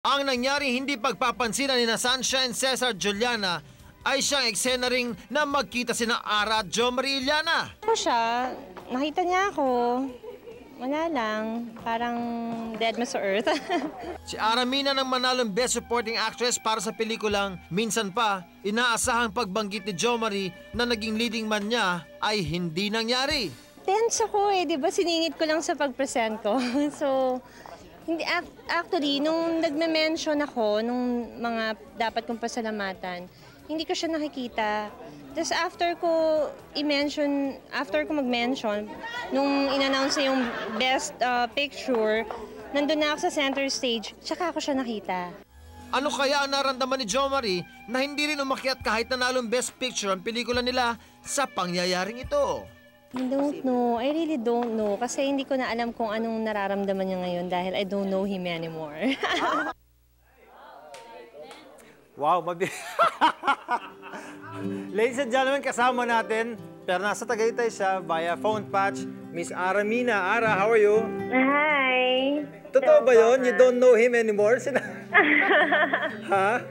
Ang nangyari hindi pagpapansinan ni na Sunshine Cesar Juliana ay siyang eksena ring na magkita sina Ara at Jo Marie Iliana. Ako siya, nakita niya ako, wala lang, parang dead man sa earth. Si Ara Mina nang manalong Best Supporting Actress para sa pelikulang Minsan Pa, inaasahang pagbanggit ni Jo Marie na naging leading man niya ay hindi nangyari. Tense ako di ba siningit ko lang sa pag-present ko. So, hindi, actually, nung nagme-mention ako, nung mga dapat kong pasalamatan, hindi ko siya nakikita. Tapos after ko mag-mention, nung in-announce na yung best picture, nandun na ako sa center stage, tsaka ako siya nakita. Ano kaya ang naramdaman ni Jo Marie na hindi rin umakyat kahit nanalong best picture ang pelikula nila sa pangyayaring ito? I don't know. I really don't know. Kasi hindi ko na alam kung anong nararamdaman niya ngayon dahil I don't know him anymore. Wow, Ladies and gentlemen, kasama natin, pero nasa Tagaytay siya via phone patch, Miss Ara Mina. Ara, how are you? Hi. Totoo ba yun? You don't know him anymore? Ha?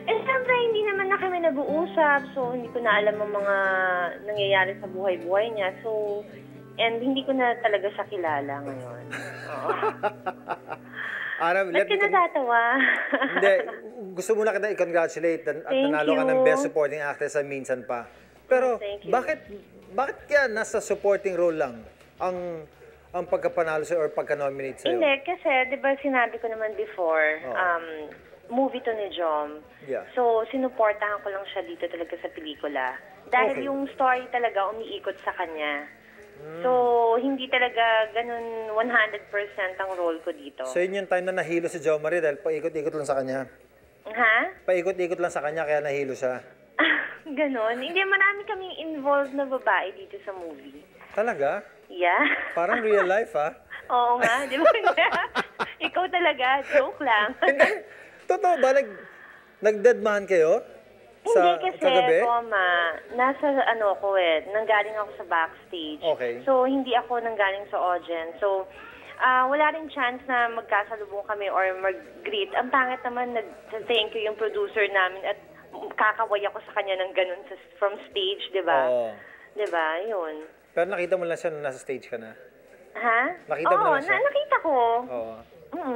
Eh, siyempre, hindi naman na kami nag-uusap, so hindi ko na alam ang mga nangyayari sa buhay-buhay niya. So, and hindi ko na talaga siya kilala ngayon. Ara, ba't ka natatawa? Hindi, gusto muna kita i-congratulate at nanalo ka ng Best Supporting Actress sa Minsan Pa. Pero, bakit kaya nasa supporting role lang ang pagkapanalo sa'yo or pagka-nominate sa'yo? Hindi, kasi, di ba sinabi ko naman before, movie to ni Jom. Yeah. So, sinuportahan ko lang siya dito talaga sa pelikula. Dahil yung story talaga umiikot sa kanya. So, hindi talaga ganun 100% ang role ko dito. So, yun yung time na nahilo si Jo Marie dahil paikot-ikot lang sa kanya? Ha? Paikot-ikot lang sa kanya kaya nahilo siya? Ganon. Hindi, marami kaming involved na babae dito sa movie. Talaga? Yeah. Parang real life, ha? Oo nga, di ba? Ikaw talaga, joke lang. Totoo ba? Nag-deadman kayo? Hindi kasi, kagabi? nasa nanggaling ako sa backstage. Okay. So, hindi ako nanggaling sa audience. So, wala rin chance na magkasalubong kami or mag-greet. Ang pangit naman, nag-thank you yung producer namin at kakaway ako sa kanya ng ganun from stage, di ba? Oo. Di ba? Yun. Pero nakita mo lang siya na nasa stage ka na? Ha? Nakita mo lang siya? Nakita ko. Oo.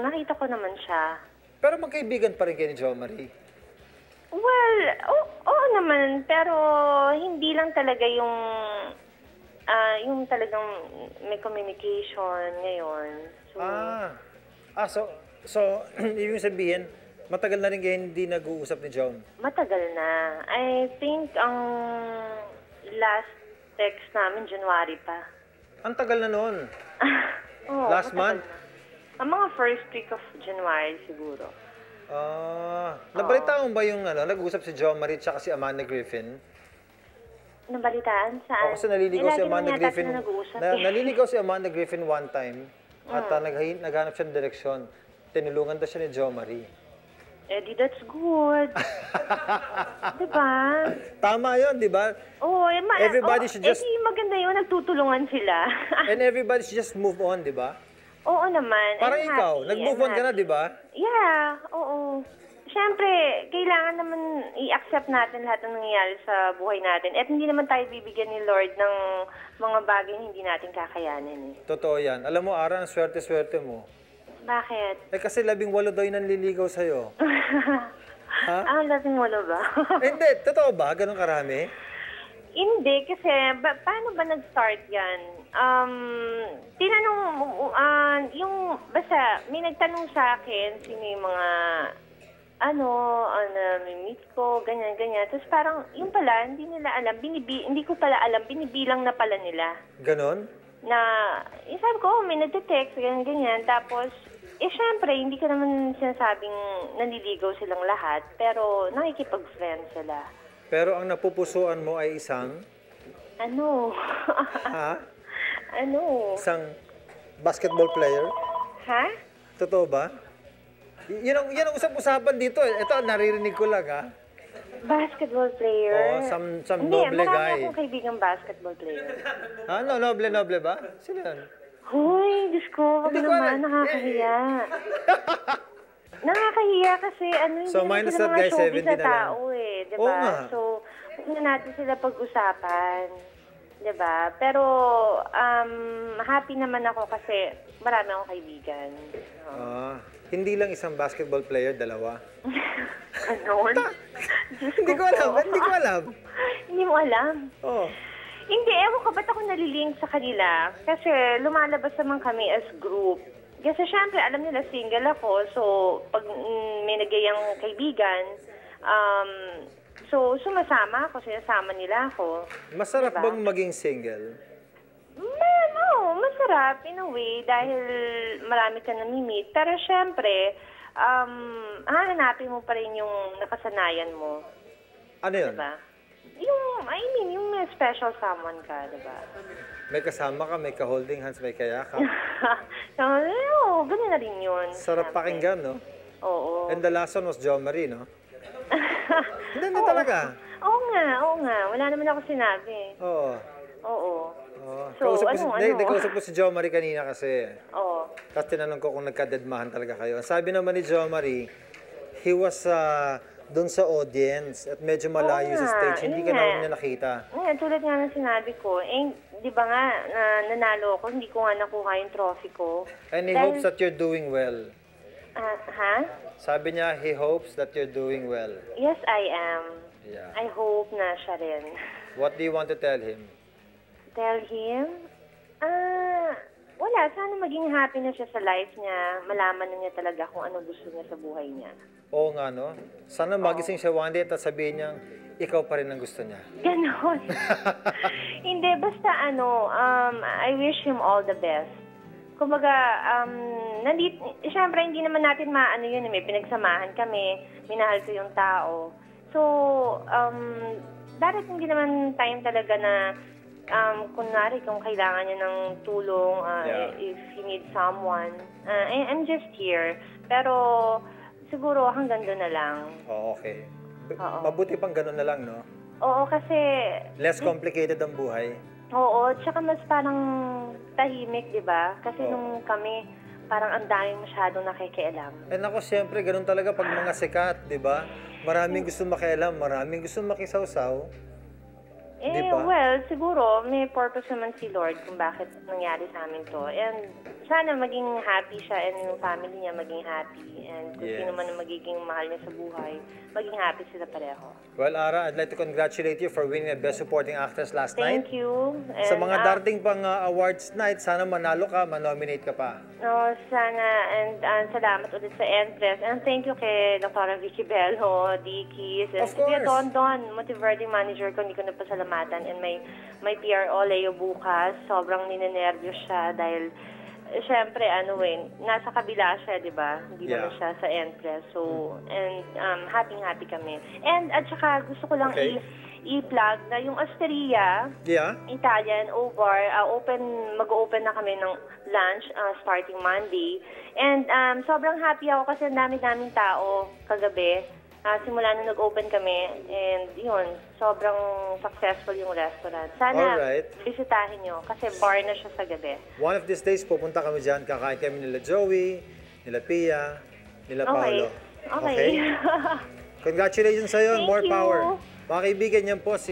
Nakita ko naman siya. Pero magkaibigan pa rin kayo ni Jo Marie? Well, oo naman. Pero hindi lang talaga yung talagang may communication ngayon. So, so ibig sabihin, matagal na rin kayo hindi nag-uusap ni John? Matagal na. I think ang last text namin, January pa. Ang tagal na noon? Last month? Ang mga first week of January siguro. Nabalitaan mo ba yung nag-uusap si Jo Marie at si Amanda Griffin? Nabalitaan? Saan? Kasi naliligaw si Amanda Griffin. Naliligaw si Amanda Griffin one time at naghanap siya ng direksyon. Tinulungan daw siya ni Jo Marie. Eddie, that's good. Diba? Tama yun, di ba? Oo, everybody should just... maganda yun, nagtutulungan sila. And everybody should just move on, di ba? Oo naman. Parang ikaw, nag-move on ka na, di ba? Yeah, oo. Siyempre, kailangan naman i-accept natin lahat ng nangyayari sa buhay natin. At hindi naman tayo bibigyan ni Lord ng mga bagay na hindi natin kakayanin. Totoo yan. Alam mo, Ara, ang swerte-swerte mo. Bakit? Kasi 18 daw yung nanliligaw sa'yo. Ha? 18 ba? Hindi, totoo ba? Ganun karami? Hindi, kasi paano ba nag-start yan? Basta may nagtanong sa akin, sino yung mga, meet ko, ganyan. Tapos parang, yung pala, hindi nila alam, hindi ko pala alam, binibilang na pala nila. Ganon? Na, sabi ko, may nagte-text, ganyan. Tapos, syempre, hindi ko naman sinasabing nanliligaw silang lahat, pero nakikipag-friend sila. Pero ang napupusuan mo ay isang? Ha? Isang basketball player? Ha? Totoo ba? Yan ang usap-usapan dito. Ito, naririnig ko lang, ha? Basketball player? Some noble guy. Hindi, marami akong kaibigang basketball player. Noble ba? Sino yan? Hoy, Diyos ko, wag naman, nakakahiya. kaya kasi hindi So, naman minus sila that, mga guys, showbiz 70 na na lang. tao di Oo ba? nga. So, huwag na natin sila pag-usapan. Di ba? Pero, happy naman ako kasi marami akong kaibigan. Hindi lang isang basketball player, dalawa. Ganon? Hindi ko alam, hindi ko alam. Hindi mo alam? Oo. Hindi, ewan ko ba't ako nalilink sa kanila? Kasi lumalabas naman kami as group. Kasi syempre, alam nila single ako. So, pag may nagayang kaibigan, so sumasama ako, sinasama nila ako. Masarap Diba? bang maging single? Masarap in a way dahil marami ka nami-meet. Pero syempre, hahanapin mo pa rin yung nakasanayan mo. Ano yun? Diba? Yung may special someone ka, diba? May kasama ka, may ka-holding hands, may kayakap. Ganun na rin yun. Sarap pakinggan, no? Oo. And the last one was Jo Marie, no? Hindi talaga. Oo nga. Wala naman ako sinabi. Oo. Kausap ko si Jo Marie kanina kasi. Oo. Tapos tinanong ko kung nagkadedmahan talaga kayo. Ang sabi naman ni Jo Marie, he was doon sa audience at medyo malayo sa stage. Hindi ka naman niya nakita. Tulad nga ng sinabi ko, di ba nga, nanalo ako, hindi ko nga nakuha yung trophy ko. And he hopes that you're doing well. Sabi niya, he hopes that you're doing well. Yes, I am. Yeah. I hope na siya rin. What do you want to tell him? Tell him? Wala. Sana maging happy na siya sa life niya. Malaman na niya talaga kung ano gusto niya sa buhay niya. Oo nga, no? Sana magising siya one day at sabihin niyang, ikaw pa rin ang gusto niya. Ganon. Hindi, basta I wish him all the best. Kumbaga, siyempre hindi naman natin yun, may pinagsamahan kami, minahal ko yung tao. So, darating din naman time talaga na, kunwari kung kailangan niya ng tulong, if you need someone, I'm just here. Pero, siguro hanggang doon na lang. Okay. Mabuti pang ganun na lang, no? Oo, kasi... Less complicated ang buhay. Oo, tsaka mas parang tahimik, di ba? Kasi nung kami, parang ang daming masyadong nakikialam. Ako, siyempre, ganun talaga pag mga sikat, di ba? Maraming gusto makialam, maraming gusto makisawsaw. Diba? Well, siguro, may purpose naman si Lord kung bakit nangyari sa amin to. And sana maging happy siya and yung family niya maging happy. And kung sino man ang magiging mahal niya sa buhay, maging happy sila pareho. Well, Ara, I'd like to congratulate you for winning a Best Supporting Actress last night. Thank you. And, sa mga darating pang awards night, sana manalo ka, manominate ka pa. Sana. And salamat ulit sa Empress. And thank you kay Dr. Vicky Bello, Dickies. And Of course. Si Don, Motiverting Manager ko, hindi ko napasalamatan. And may PRO, Leo Bukas. Sobrang ninenervyos siya dahil syempre, nasa kabila siya, di ba? Hindi naman siya sa Empress. So, and happy kami. And at saka gusto ko lang i-plug na yung Osteria, Italian, mag-open na kami ng lunch starting Monday. And sobrang happy ako kasi ang dami-daming tao kagabi. Simula nung nag-open kami, and yun, sobrang successful yung restaurant. Sana bisitahin nyo, kasi bar na siya sa gabi. One of these days, pupunta kami dyan, kakain kami nila Joey, nila Pia, nila Paolo. Okay. Congratulations sa'yo, more power. Mga kaibigan, yan po si